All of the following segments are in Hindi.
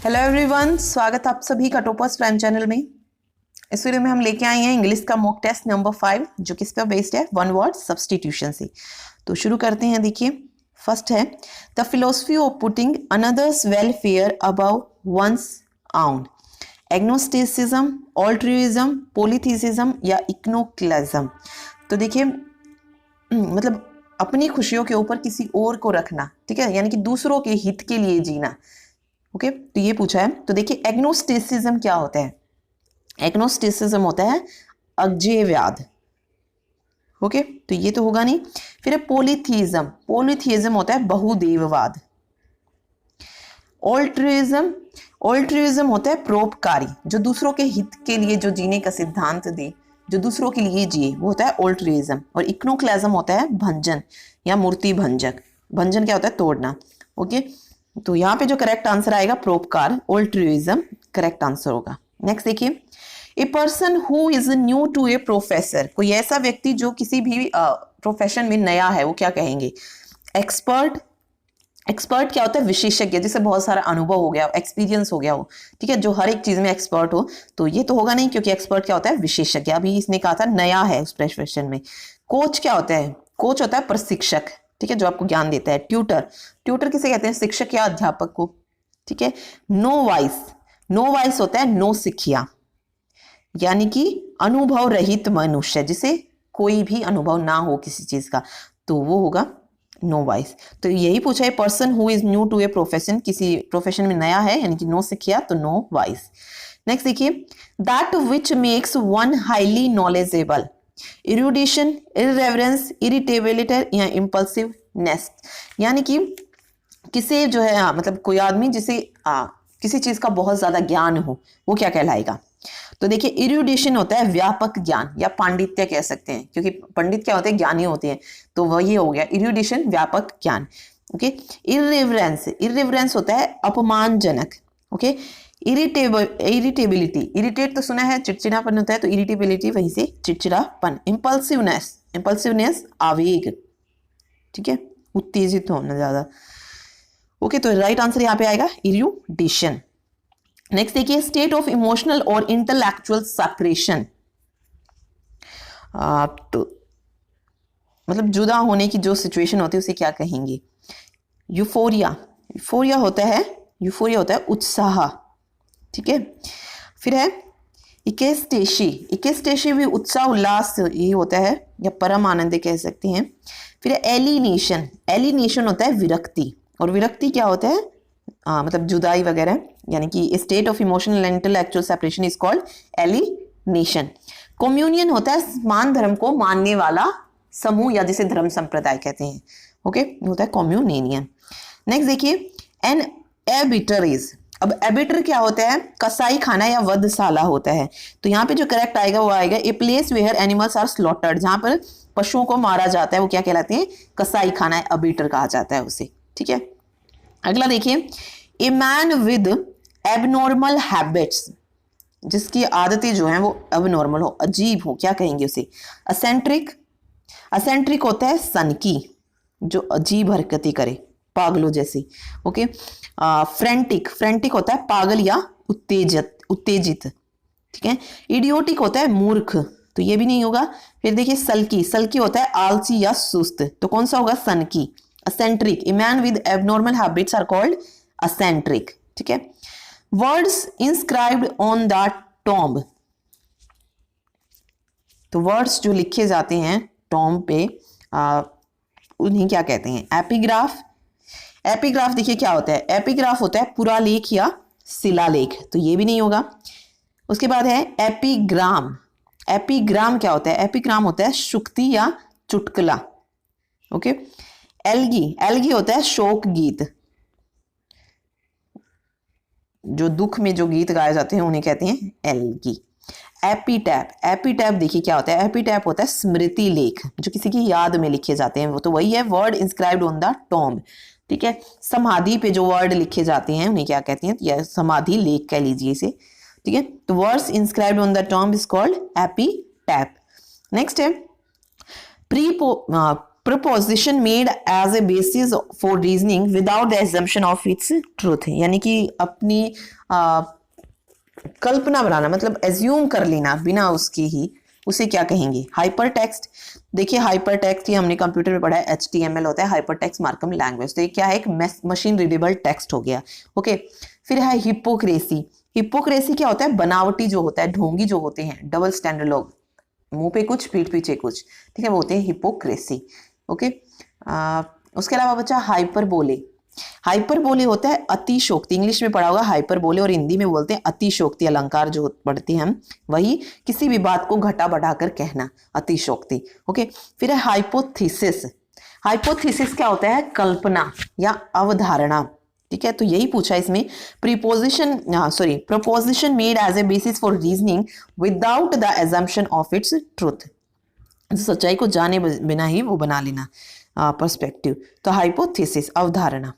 हेलो एवरीवन, स्वागत आप सभी का टॉपर्स प्राइम चैनल में। इस वीडियो में हम लेके आए हैं इंग्लिश का मॉक टेस्ट नंबर 5 जो किस पे बेस्ड है, वन वर्ड सब्स्टिट्यूशन से। तो शुरू करते हैं। देखिए, फर्स्ट है the philosophy of putting others welfare above one's own. Agnosticism, altruism, polytheism या इकोनोक्लेज्म। तो देखिए मतलब अपनी खुशियों के ऊपर किसी और को रखना, ठीक है, यानी कि दूसरों के हित के लिए जीना। ओके, तो ये पूछा है। तो देखिए एग्नोस्टिसिज्म क्या होता है? एग्नोस्टिसिज्म होता है अज्ञेयवाद। ओके, तो ये तो होगा नहीं। फिर है पॉलीथीइज्म। पॉलीथीइज्म होता है बहुदेववाद। ऑल्ट्रुइज्म, ऑल्ट्रुइज्म होता है परोपकारी, जो दूसरों के हित के लिए जो जीने का सिद्धांत दे, जो दूसरों के लिए जिए, वो होता है ऑल्ट्रुइज्म। और इकोनोक्लेज्म होता है भंजन या मूर्ति भंजक। भंजन क्या होता है? तोड़ना। ओके, तो यहाँ पे जो करेक्ट आंसर आएगा परोपकार, ऑल्ट्रुइज्म करेक्ट आंसर होगा। नेक्स्ट देखिए, a person who is new to a professor. कोई ऐसा व्यक्ति जो किसी भी प्रोफेशन में नया है, वो क्या कहेंगे? एक्सपर्ट। एक्सपर्ट क्या होता है? विशेषज्ञ, जिसे बहुत सारा अनुभव हो गया, एक्सपीरियंस हो गया हो, ठीक है, जो हर एक चीज में एक्सपर्ट हो। तो ये तो होगा नहीं, क्योंकि एक्सपर्ट क्या होता है? विशेषज्ञ। अभी इसने कहा था नया है उस प्रोफेशन में। कोच क्या होता है? कोच होता है प्रशिक्षक, ठीक है, जो आपको ज्ञान देता है। ट्यूटर, ट्यूटर किसे कहते हैं? शिक्षक या अध्यापक को, ठीक है। नो वाइस, नो वाइस होता है नो सिखिया, यानी कि अनुभव रहित मनुष्य, जिसे कोई भी अनुभव ना हो किसी चीज का, तो वो होगा नो वाइस। तो यही पूछा है, person who is new to a profession, किसी प्रोफेशन में नया है, यानी कि नो सिखिया, तो नो वाइस। नेक्स्ट देखिए, that which makes one highly knowledgeable. Erudition, irreverence, irritability या इम्पल्सिवनेस, यानी कि किसे जो है मतलब कोई आदमी जिसे किसी चीज का बहुत ज्यादा ज्ञान हो, वो क्या कहलाएगा? तो देखिए, इरुडिशन होता है व्यापक ज्ञान या पांडित्य कह सकते हैं, क्योंकि पंडित क्या होते हैं? ज्ञानी होते हैं। तो वही हो गया इरुडिशन, व्यापक ज्ञान। ओके, इररेवरेंस, इररेवरेंस होता है अपमानजनक। ओके, इरिटेबिलिटी, इरिटेट तो सुना है चिड़चिड़ापन होता है, तो इरिटेबिलिटी वहीं से चिड़चिड़ापन। इम्पल्सिवनेस, इम्पल्सिवनेस आवेग, ठीक है, उत्तेजित होना ज्यादा। ओके, तो राइट आंसर यहाँ पे आएगा इरुडिशन। नेक्स्ट देखिए, स्टेट ऑफ इमोशनल और इंटेलेक्चुअल सेपरेशन। तो मतलब जुदा होने की जो सिचुएशन होती है उसे क्या कहेंगे? यूफोरिया, यूफोरिया होता है, यूफोरिया होता है उत्साह, ठीक है। फिर है इकेस्टेशी, इकेस्टेशी भी उत्साह उल्लास ये होता है, या परम आनंद कह सकते हैं। फिर है एलिनेशन, एलिनेशन होता है विरक्ति, और विरक्ति क्या होता है? मतलब जुदाई वगैरह, यानी कि state of emotional and intellectual separation is called alienation. Communion होता है समान धर्म को मानने वाला समूह, या जिसे धर्म संप्रदाय कहते हैं। ओके, होता है कम्युनियन। नेक्स्ट देखिए, एन एबिटर इज। अब एबिटर क्या होता है? कसाई खाना या वधशाला होता है। तो यहाँ पे जो करेक्ट आएगा वो आएगा a place where animals are slaughtered, जहां पर पशुओं को मारा जाता है, वो क्या कहलाते हैं? कसाई खाना, एबिटर कहा जाता है उसे, ठीक है। अगला देखिए, ए मैन विद एबनॉर्मल हैबिट्स, जिसकी आदतें जो हैं वो एबनॉर्मल हो, अजीब हो, क्या कहेंगे उसे? असेंट्रिक, असेंट्रिक होता है सनकी, जो अजीब हरकतें करे, पागलों जैसी। ओके, फ्रेंटिक, फ्रेंटिक होता है पागल या उत्तेजित, उत्तेजित, ठीक है। इडियोटिक होता है मूर्ख, तो ये भी नहीं होगा। फिर देखिए सल्की, सल्की होता है आलसी या सुस्त, तो कौन सा होगा? सनकी। Eccentric, a man with abnormal habits are called eccentric, ठीक है। Words inscribed on the tomb, तो वर्ड्स जो लिखे जाते हैं टॉम्ब पे, उन्हें क्या कहते हैं? एपिग्राफ। एपिग्राफ देखिए क्या होता है? एपिग्राफ होता है पुरालेख या शिलालेख, तो ये भी नहीं होगा। उसके बाद है एपिग्राम। एपिग्राम क्या होता है? एपिग्राम होता है शुक्ति या चुटकुला। ओके, एल्गी, एल्गी होता है शोक गीत, जो दुख में जो गीत गाए जाते हैं उन्हें कहते हैं एल्गी। एपीटैप, एपीटैप देखिए क्या होता है? एपीटैप होता है स्मृति लेख, जो किसी की याद में लिखे जाते हैं, वो तो वही है word inscribed on the tomb, ठीक है। समाधि पे जो वर्ड लिखे जाते हैं उन्हें क्या कहते हैं? या समाधि लेख कह लीजिए इसे, ठीक है। तो words inscribed on the tomb is called epitaph. Next है proposition made as a basis for reasoning without the assumption of its truth, यानी कि अपनी कल्पना बनाना, मतलब एज्यूम कर लेना बिना उसके ही, उसे क्या कहेंगे? Hyper text. देखिए हाइपर टेक्स्ट ये हमने कंप्यूटर में पढ़ा है, HTML होता है हाइपर टेक्स्ट मार्कअप लैंग्वेज। तो ये क्या है? एक मशीन रीडेबल टेक्स्ट हो गया। ओके, फिर है हिपोक्रेसी। हिपोक्रेसी क्या होता है? बनावटी जो होता है, ढोंगी जो होते हैं, डबल स्टैंडर्ड लोग, मुंह पे कुछ पीठ पीछे कुछ, ठीक है, वो होते हैं हिपोक्रेसी। ओके, उसके अलावा बचा हाइपरबोले। हाइपरबोले होता है अतिशोक्ति, इंग्लिश में पढ़ा होगा हाइपरबोले, और हिंदी में बोलते हैं अतिशोक्ति। अलंकार जो पढ़ते हैं हम, वही किसी भी बात को घटा बढ़ाकर कहना, अतिशोक्ति। ओके, फिर है हाइपोथेसिस। हाइपोथेसिस क्या होता है? कल्पना या अवधारणा, ठीक है। तो यही पूछा इसमें, proposition made as a basis for reasoning without the assumption of its truth, सच्चाई को जाने बिना ही वो बना लेना पर्सपेक्टिव। तो हाइपोथेसिस अवधारणा।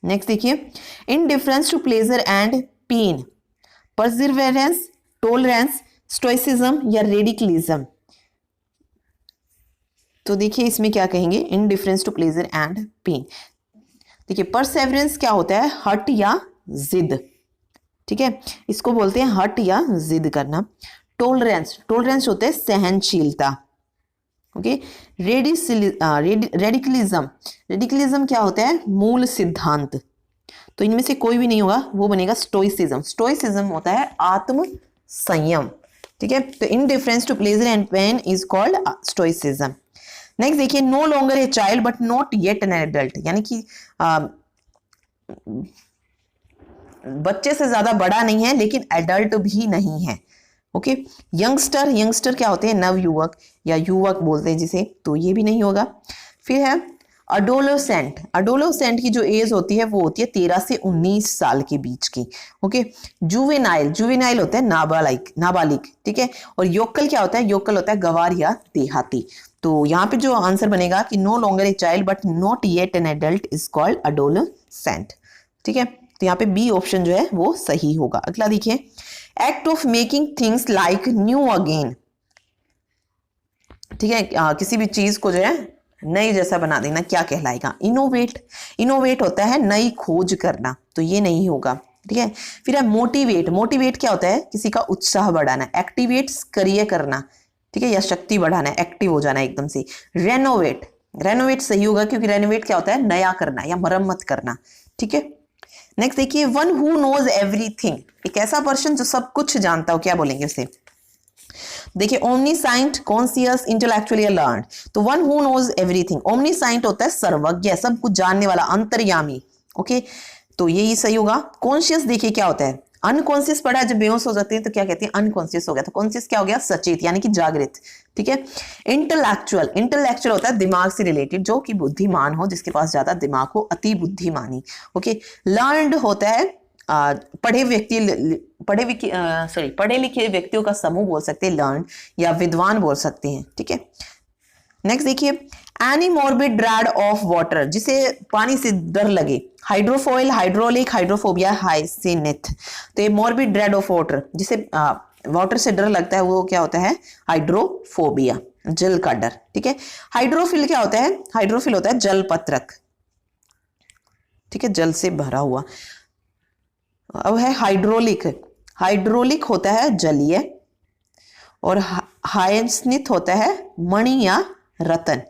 नेक्स्ट देखिए, indifference to pleasure and pain, perseverance, tolerance, stoicism या रेडिकलिज्म। तो देखिए इसमें क्या कहेंगे? Indifference to pleasure and pain. देखिए परसेवरेंस क्या होता है? हट या जिद, ठीक है, इसको बोलते हैं हट या जिद करना। टॉलरेंस, टॉलरेंस होता है सहनशीलता। ओके, रेडिकलिज्म, रेडिकलिज्म क्या होता है? मूल सिद्धांत। तो इनमें से कोई भी नहीं होगा, वो बनेगा स्टोइसिज्म। स्टोइसिज्म होता है आत्म संयम, ठीक है। तो indifference to pleasure and pain is called stoicism. Next देखिए, no longer a child but not yet an adult, यानी कि बच्चे से ज्यादा बड़ा नहीं है लेकिन एडल्ट भी नहीं है। ओके, यंगस्टर, यंगस्टर क्या होते हैं? नव युवक या युवक बोलते हैं जिसे, तो ये भी नहीं होगा। फिर है अडोलोसेंट। अडोलोसेंट की जो एज होती है वो होती है 13 से 19 साल के बीच की। ओके, जुवेनाइल, जुवेनाइल होता है नाबालिग, नाबालिग, ठीक है। और योकल क्या होता है? योकल होता है गवार या देहाती। तो यहाँ पे जो आंसर बनेगा कि no longer a child but not yet an adult is called adolescent, ठीक है। तो यहाँ पे बी ऑप्शन जो है वो सही होगा। अगला देखिए, act of making things like new again, ठीक है, किसी भी चीज को जो है नई जैसा बना देना, क्या कहलाएगा? इनोवेट। इनोवेट होता है नई खोज करना, तो ये नहीं होगा, ठीक है। फिर है मोटिवेट। मोटिवेट क्या होता है? किसी का उत्साह बढ़ाना। एक्टिवेट सक्रिय करना, ठीक है, या शक्ति बढ़ाना, एक्टिव हो जाना एकदम से। रेनोवेट, रेनोवेट सही होगा क्योंकि रेनोवेट क्या होता है? नया करना या मरम्मत करना, ठीक है। नेक्स्ट देखिए, वन हु नोज एवरीथिंग, एक ऐसा पर्सन जो सब कुछ जानता हो, क्या बोलेंगे उसे? देखिए ओमनीसाइंट, कॉन्शियस, इंटेलेक्चुअली लर्न्ड। तो one who knows everything, omniscient होता है सर्वज्ञ, सब कुछ जानने वाला, अंतर्यामी। ओके, तो यही सही होगा। कॉन्शियस देखिए क्या होता है? अनकॉन्शियस पढ़ा है, जब बेहोश हो जाते हैं तो क्या कहते हैं? अनकॉन्शियस हो गया। तो कॉन्शियस क्या हो गया? सचेत यानी कि जागृत, ठीक है। इंटेलेक्चुअल, इंटेलेक्चुअल होता है दिमाग से रिलेटेड, जो कि बुद्धिमान हो, जिसके पास ज्यादा दिमाग हो, अति बुद्धिमानी। ओके, लर्नड होता है पढ़े लिखे व्यक्तियों का समूह बोल सकते हैं लर्न, या विद्वान बोल सकते हैं, ठीक है। नेक्स्ट देखिए, any morbid dread of water, जिसे पानी से डर लगे। हाइड्रोफोइल, हाइड्रोलिक, हाइड्रोफोबिया, हाइसिनिथ। तो ये मॉर्बिड ड्रेड ऑफ वाटर, जिसे वाटर से डर लगता है, वो क्या होता है? हाइड्रोफोबिया, जल का डर, ठीक है। हाइड्रोफिल क्या होता है? हाइड्रोफिल होता है जलपत्रक, ठीक है, जल से भरा हुआ। अब है हाइड्रोलिक। हाइड्रोलिक होता है जलीय, और हाइसिनिथ होता है मणि या रतन।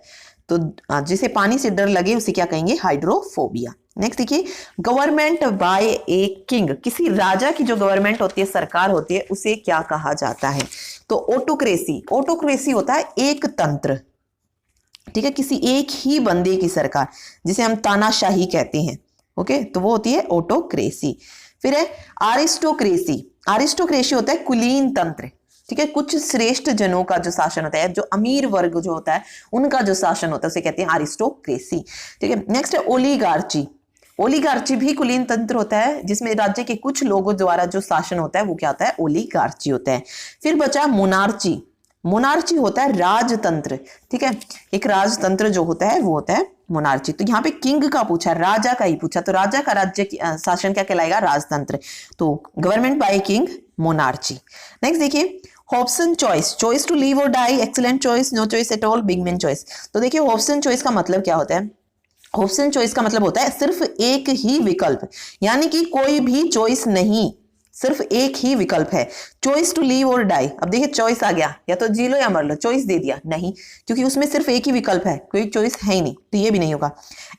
तो जिसे पानी से डर लगे उसे क्या कहेंगे? हाइड्रोफोबिया। नेक्स्ट देखिए, गवर्नमेंट बाय ए किंग, किसी राजा की जो गवर्नमेंट होती है, सरकार होती है, उसे क्या कहा जाता है? तो ऑटोक्रेसी। ऑटोक्रेसी होता है एक तंत्र, ठीक है, किसी एक ही बंदे की सरकार, जिसे हम तानाशाही कहते हैं। ओके, तो वो होती है ऑटोक्रेसी। फिर है आरिस्टोक्रेसी। आरिस्टोक्रेसी होता है कुलीन तंत्र, ठीक है, कुछ श्रेष्ठ जनों का जो शासन होता है, जो अमीर वर्ग जो होता है उनका जो शासन होता है, उसे कहते हैं आरिस्टोक्रेसी, ठीक है। नेक्स्ट है ओलिगार्ची। ओलिगार्ची भी कुलीन तंत्र होता है, जिसमें राज्य के कुछ लोगों द्वारा जो शासन होता है वो क्या होता है? ओलिगार्ची होता है। फिर बचा मोनार्ची। मोनार्ची होता है राजतंत्र, ठीक है, एक राजतंत्र जो होता है वो होता है मोनार्ची। तो यहाँ पे किंग का पूछा, राजा का ही पूछा, तो राजा का राज्य शासन क्या कहलाएगा? राजतंत्र। तो government by king, monarchy. Next देखिए, Hobson choice, choice to leave or die, excellent choice, no choice at all, big man choice. तो देखिए हॉब्सन चॉइस का मतलब क्या होता है? हॉब्सन चॉइस का मतलब होता है सिर्फ एक ही विकल्प, यानी कि कोई भी चॉइस नहीं, सिर्फ एक ही विकल्प है। Choice to leave or die, अब देखिए चॉइस आ गया, या तो जी लो या मर लो, चॉइस दे दिया नहीं, क्योंकि उसमें सिर्फ एक ही विकल्प है, कोई चॉइस है ही नहीं, तो ये भी नहीं होगा।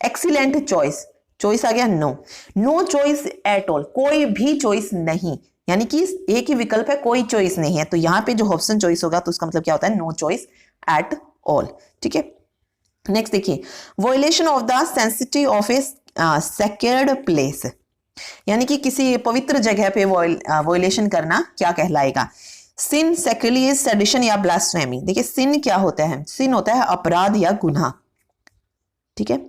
एक्सीलेंट चॉइस, चॉइस आ गया no, no choice at all, कोई भी चॉइस नहीं, यानी कि एक ही विकल्प है, कोई चॉइस नहीं है, तो यहाँ पे जो हॉब्सन चॉइस होगा तो उसका मतलब क्या होता है? No choice at all. ठीक है, नेक्स्ट देखिए, violation of the sanctity of a sacred place, यानी कि किसी पवित्र जगह पे वॉयलेशन करना क्या कहलाएगा? सिन, सैक्रिलेज, सेडिशन या ब्लास्फेमी। देखिए सिन क्या होता है? सिन होता है अपराध या गुनाह, ठीक है,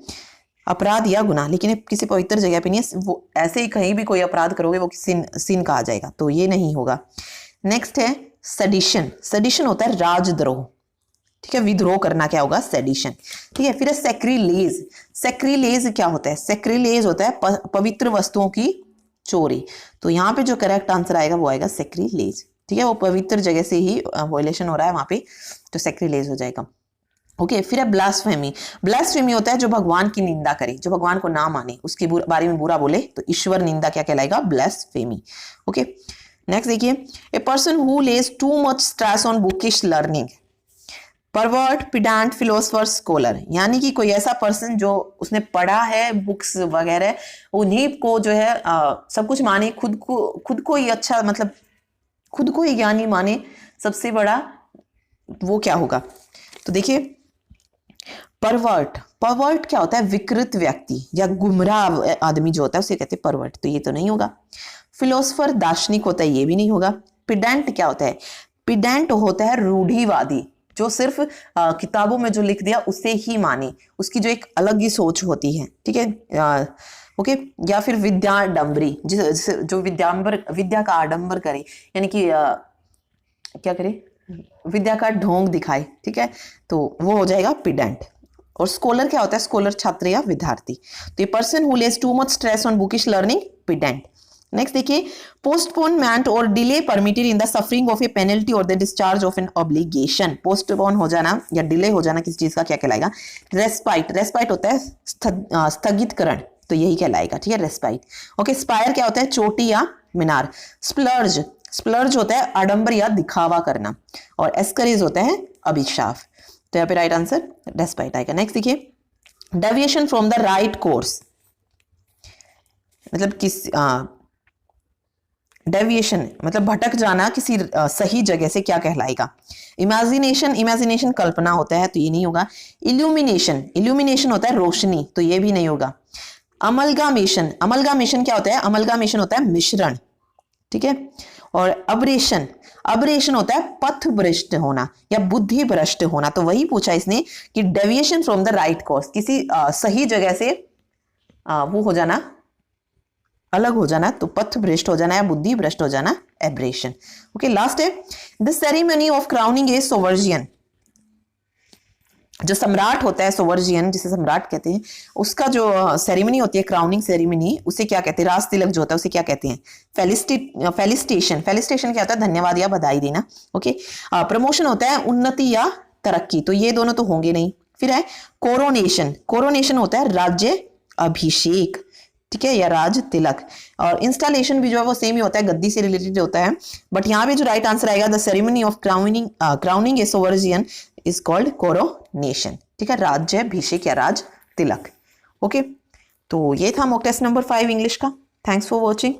अपराध या गुनाह, लेकिन किसी पवित्र जगह पे नहीं है, वो ऐसे ही कहीं भी कोई अपराध करोगे वो सिन कहा जाएगा, तो ये नहीं होगा। नेक्स्ट है सेडिशन, सेडिशन होता है राजद्रोह, ठीक है, विद्रोह करना क्या होगा? सेडिशन। ठीक है, फिर है सैक्रिलेज, सैक्रिलेज क्या होता है? सैक्रिलेज होता है पवित्र वस्तुओं की चोरी, तो यहाँ पे जो करेक्ट आंसर आएगा वो आएगा सैक्रिलेज। ठीक है, वो पवित्र जगह से ही वॉयलेशन हो रहा है वहां पे, तो सैक्रिलेज हो जाएगा। ओके, फिर है ब्लास्फेमी, ब्लास्फेमी होता है जो भगवान की निंदा करे, जो भगवान को ना माने, उसके बारे में बुरा बोले, तो ईश्वर निंदा क्या कहलाएगा? ब्लास्फेमी। ओके, नेक्स्ट देखिए, a person who lays too much stress on bookish learning, pervert, pedant, philosopher, scholar, यानी कि कोई ऐसा पर्सन जो उसने पढ़ा है बुक्स वगैरह, उन्हीं को जो है सब कुछ माने, खुद को ही अच्छा, मतलब खुद को ही ज्ञानी माने सबसे बड़ा, वो क्या होगा? तो देखिए परवर्ट, परवर्ट क्या होता है? विकृत व्यक्ति या गुमराह आदमी जो होता है उसे कहते हैं परवर्ट, तो ये तो नहीं होगा। फिलोसफर दार्शनिक होता है, ये भी नहीं होगा। पिडेंट क्या होता है? पिडेंट होता है रूढ़िवादी, जो सिर्फ किताबों में जो लिख दिया उसे ही माने, उसकी जो एक अलग ही सोच होती है। ठीक है, ओके, या फिर विद्याडंबरी, जो विद्या का आडंबर करे, यानी कि क्या करे? विद्या का ढोंग दिखाए। ठीक है, तो वो हो जाएगा पिडेंट। और स्कॉलर क्या होता है? स्कॉलर छात्र या विद्यार्थी, तो ये person who lays too much stress on bookish learning, pedant. Next देखिए, postponement or delay permitted in the suffering of a penalty or the discharge of an obligation, postpone हो जाना या डिले हो जाना किसी चीज का क्या कहलाएगा? रेस्पाइट, रेस्पाइट होता है स्थगितकरण, तो यही कहलाएगा। ठीक है, रेस्पाइट। ओके, स्पायर क्या होता है? चोटी या मीनार। स्प्लर्ज, स्प्लर्ज होता है आडंबर या दिखावा करना, और एस्करेज होता है अभिशाप, तो यहाँ पे राइट आंसर रेस्पाइट आएगा। नेक्स्ट देखिए, deviation from the right course, मतलब किस डेविएशन मतलब भटक जाना किसी सही जगह से क्या कहलाएगा? इमेजिनेशन, इमेजिनेशन कल्पना होता है, तो ये नहीं होगा। इल्यूमिनेशन, इल्यूमिनेशन होता है रोशनी, तो ये भी नहीं होगा। अमलगामेशन, अमलगामेशन क्या होता है? अमलगामेशन होता है मिश्रण। ठीक है, और अबरेशन, अबरेशन होता है पथ भ्रष्ट होना या बुद्धि भ्रष्ट होना, तो वही पूछा इसने कि deviation from the right course, किसी सही जगह से वो हो जाना, अलग हो जाना, तो पथ भ्रष्ट हो जाना या बुद्धि भ्रष्ट हो जाना, एब्रेशन। ओके, लास्ट है the ceremony of crowning a सोवर्जियन, जो सम्राट होता है सोवर्जियन जिसे सम्राट कहते हैं, उसका जो सेरेमनी होती है क्राउनिंग सेरेमनी, उसे क्या कहते हैं? राज तिलक जो होता है उसे क्या कहते हैं? फेलिस्टेशन, फेलिस्टेशन क्या होता है? धन्यवाद या बधाई देना। ओके, प्रमोशन होता है उन्नति या तरक्की, तो ये दोनों तो होंगे नहीं। फिर है कोरोनेशन, कोरोनेशन होता है राज्य अभिषेक, ठीक है, या राज तिलक। और इंस्टॉलेशन भी जो है वो सेम ही होता है, गद्दी से रिलेटेड होता है, बट यहाँ पे जो राइट आंसर आएगा the ceremony of crowning a sovereign is called coronation. ठीक है, राज्याभिषेक या राज तिलक। ओके, तो ये था मॉक टेस्ट नंबर 5 इंग्लिश का। Thanks for watching.